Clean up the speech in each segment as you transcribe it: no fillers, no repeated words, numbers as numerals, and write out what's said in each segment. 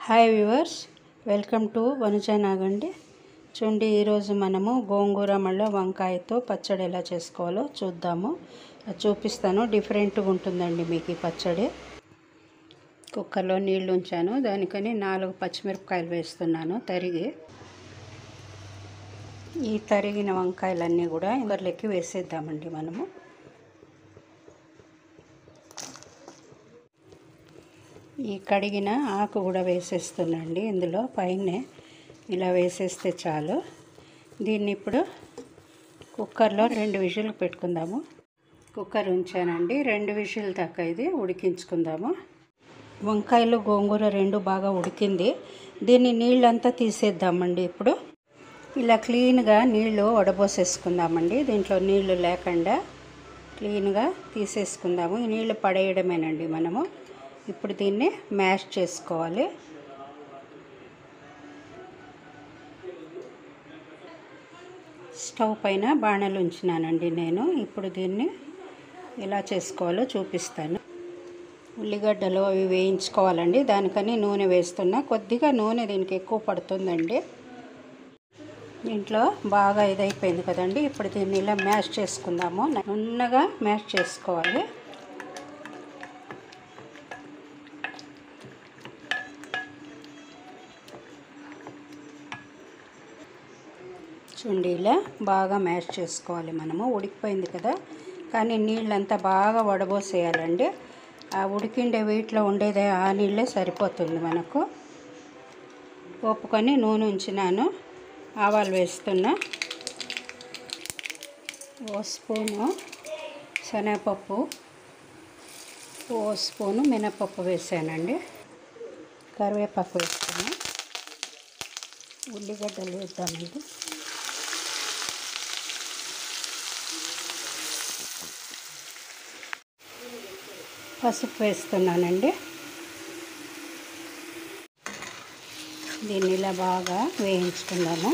Hi viewers, welcome to Vanuja నాగండి. చూడండి, ఈరోజు మనము గోంగూర మళ్ళీ వంకాయతో పచ్చడి ఎలా చేసుకోవాలో చూద్దాము. అది చూపిస్తాను. డిఫరెంట్గా ఉంటుందండి మీకు ఈ పచ్చడి. కుక్కర్లో నీళ్ళు ఉంచాను, దానికని 4 పచ్చిమిరపకాయలు వేస్తున్నాను తరిగి. ఈ తరిగిన వంకాయలన్నీ కూడా ఇందులోకి వేసేద్దామండి మనము. ఈ కడిగిన ఆకు కూడా వేసేస్తున్నాండి ఇందులో పైనే. ఇలా వేసేస్తే చాలు. దీన్ని ఇప్పుడు కుక్కర్లో 2 విజిల్లు పెట్టుకుందాము. కుక్కర్ ఉంచానండి, 2 విజిల్ దాకా ఇది ఉడికించుకుందాము. వంకాయలు గోంగూర 2 బాగా ఉడికింది. దీన్ని నీళ్ళంతా తీసేద్దామండి. ఇప్పుడు ఇలా క్లీన్గా నీళ్ళు వడబోసేసుకుందామండి. దీంట్లో నీళ్లు లేకుండా క్లీన్గా తీసేసుకుందాము. ఈ నీళ్ళు పడేయడమేనండి మనము. ఇప్పుడు దీన్ని మ్యాష్ చేసుకోవాలి. స్టవ్ పైన బాణలు ఉంచినానండి నేను. ఇప్పుడు దీన్ని ఎలా చేసుకోవాలో చూపిస్తాను. ఉల్లిగడ్డలు అవి వేయించుకోవాలండి, దానికని నూనె వేస్తున్నా. కొద్దిగా నూనె దీనికి ఎక్కువ పడుతుందండి. దీంట్లో బాగా ఇదైపోయింది కదండి. ఇప్పుడు దీన్ని ఇలా మ్యాష్ చేసుకుందాము. నున్నగా మ్యాష్ చేసుకోవాలి. చూడండి, ఇలా బాగా మ్యాష్ చేసుకోవాలి మనము. ఉడికిపోయింది కదా, కానీ నీళ్ళంతా బాగా వడబోసేయాలండి. ఆ ఉడికిండే వీటిలో ఉండేదే ఆ నీళ్ళే సరిపోతుంది మనకు. ఒప్పుకొని నూనె ఉంచినాను. ఆవాలు వేస్తున్నా. 1 స్పూను శనగపప్పు, 1 స్పూను మినపప్పు వేసానండి. కరివేపాకు వేస్తున్నా. ఉల్లిగడ్డలు వేద్దామండి. పసుపు వేస్తున్నానండి. దీన్ని ఇలా బాగా వేయించుకుందాము.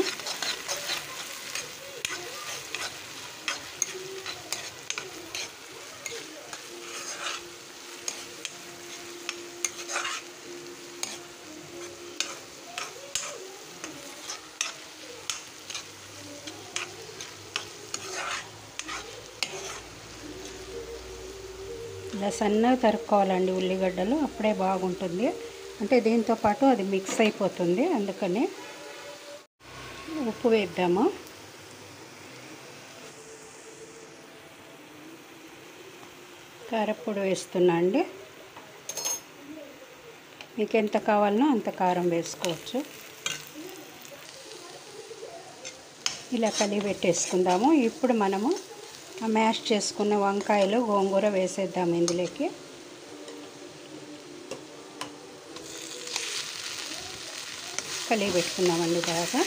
ఇలా సన్నగా తరుక్కోవాలండి ఉల్లిగడ్డలు, అప్పుడే బాగుంటుంది. అంటే దీంతో పాటు అది మిక్స్ అయిపోతుంది, అందుకని. ఉప్పు వేద్దాము. కారపొడి వేస్తున్నా అండి. మీకు ఎంత కావాలనో అంత కారం వేసుకోవచ్చు. ఇలా కలిపి పెట్టేసుకుందాము. ఇప్పుడు మనము మ్యాష్ చేసుకున్న వంకాయలు గోంగూర వేసేద్దాము ఇందులోకి. కలిపి పెట్టుకుందామండి బాగా.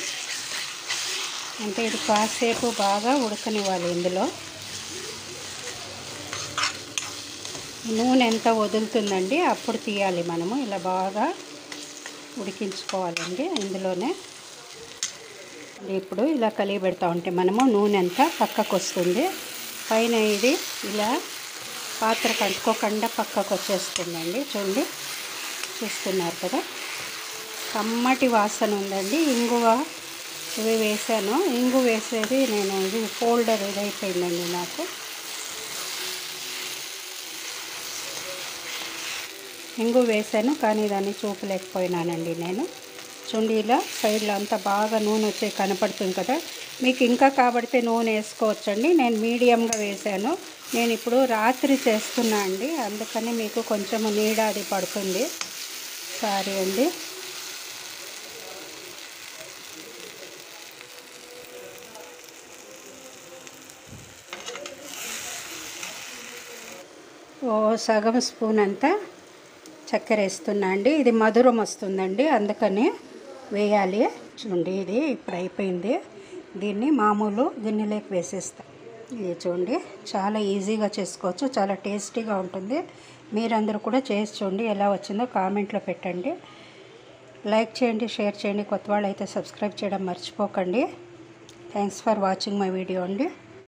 అంటే ఇది కాసేపు బాగా ఉడకనివ్వాలి. ఇందులో నూనె ఎంత వదులుతుందండి అప్పుడు తీయాలి మనము. ఇలా బాగా ఉడికించుకోవాలండి ఇందులోనే. ఇప్పుడు ఇలా కలిపి పెడతా ఉంటే మనము నూనె అంతా పక్కకు వస్తుంది. పైన ఇది ఇలా పాత్రకు అంటుకోకుండా పక్కకు వచ్చేస్తుందండి. చూడండి, చూస్తున్నారు కదా, కమ్మటి వాసన ఉందండి. ఇంగువ ఇవి వేసాను. ఇంగు వేసేది నేను ఇది ఫోల్డర్ ఇదైపోయిందండి నాకు. ఇంగు వేసాను కానీ దాన్ని చూపలేకపోయినానండి నేను. చూడండి, ఇలా సైడ్లో అంతా బాగా నూనె వచ్చే కనపడుతుంది కదా. మీకు ఇంకా కాబడితే నూనె వేసుకోవచ్చండి. నేను మీడియంగా వేసాను. నేను ఇప్పుడు రాత్రి చేస్తున్నా అండి, అందుకని మీకు కొంచెం నీడ అది పడుతుంది. సారీ అండి. సగం స్పూన్ అంతా చక్కెర వేస్తున్నా అండి. ఇది మధురం వస్తుందండి, అందుకని వేయాలి. చూడండి, ఇది ఇప్పుడు అయిపోయింది. దీన్ని మామూలు గిన్నెలోకి వేసేస్తా. ఇది చూడండి, చాలా ఈజీగా చేసుకోవచ్చు, చాలా టేస్టీగా ఉంటుంది. మీరందరూ కూడా చేసి చూడండి, ఎలా వచ్చిందో కామెంట్లో పెట్టండి. లైక్ చేయండి, షేర్ చేయండి. కొత్త వాళ్ళు అయితే సబ్స్క్రైబ్ చేయడం మర్చిపోకండి. Thanks for watching my video అండి.